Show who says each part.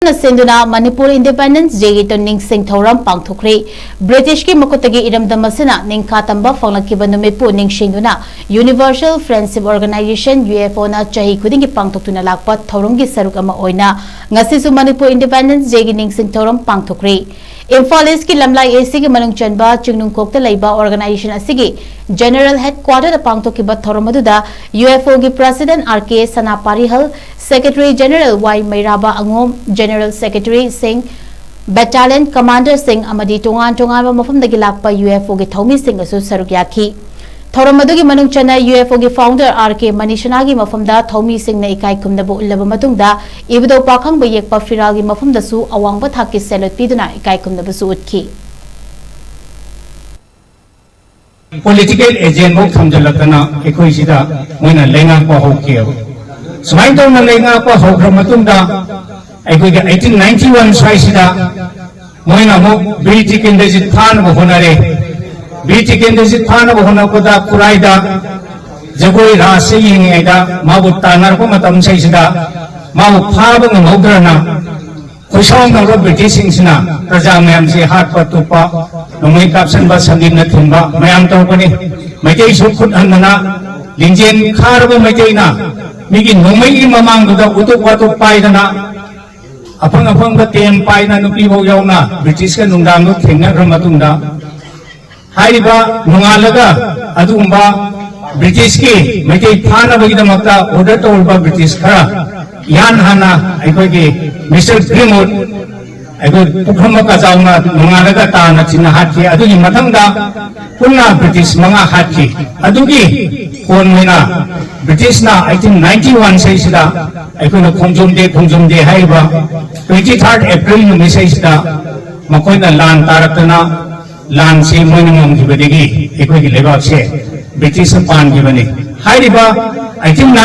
Speaker 1: Sinduna Manipur Independence Day to Ningsing Thouram Pangthokhre British ki makutagi iram damasina ningkatamba fanglakiba numitpu ningsingduna Universal Friendship Organization UFO na chahi khudingi pangthoktuna lakpa thauramgi saruk ama oina ngasisu Manipur Independence Day gi Ningsing Thouram Pangthokhre Imphal East ki lamlai AC ki manung chanba chingnungkokta leiba organization asigi General Headquarter da pangthokiba thauramadu UFO gi President RK Sanaparihal Secretary General Y Mairaba Angom General Secretary Singh Battalion Commander Singh amadi tongan mafamdagi lakpa UFO gi thomi Singh asu saruk yakhi thauramadu gi manung chana UFO gi founder RK Manishana gi mafamda thomi Singh na ikai kumnabu ullaba matungda ibdo pakhang ba yekpa firal gi mafamda su awangba thakki salute piduna ikai kumnabu su utki
Speaker 2: Political agent mo thamjalakana ekoi sida moina lenga ko hokiyo Sumai taon na lenga ko hokra matungda ekoi ga 1891 sai sida moina mo British Indonesian than bo honare British Indonesian than bo hona ko da kuraida jagoi ra se ying aida mabu tanar ko matam sai sida mabu phaba ng hograna khoisong ng British sina praja mayam se hat patupa nomai kapsan ba sangin na thumba mayam taw ko ni maitei sukhut anana lingjen kharba maitei na migi nomai mamang da utuk watuk pai na apang ba tem pai na nupi ho yauna British ka nungdang no thengna ramatungda haiba nungalaga adumba British ki maitei thana bagi da makta order to ba British khara yan hana aikoi ki Mr. Grimwood aikoi pukhama ka jauna nungalaga ta na chinna hathi adugi mathangda punna British manga hathi adugi kon mena British na 1891 sai sida aikoi na khongjom de haiba 23rd April no sai sida makoi na lan tarakna lan se moina ngam gibadegi aikoi ki lebak se British pan gibani haiba 18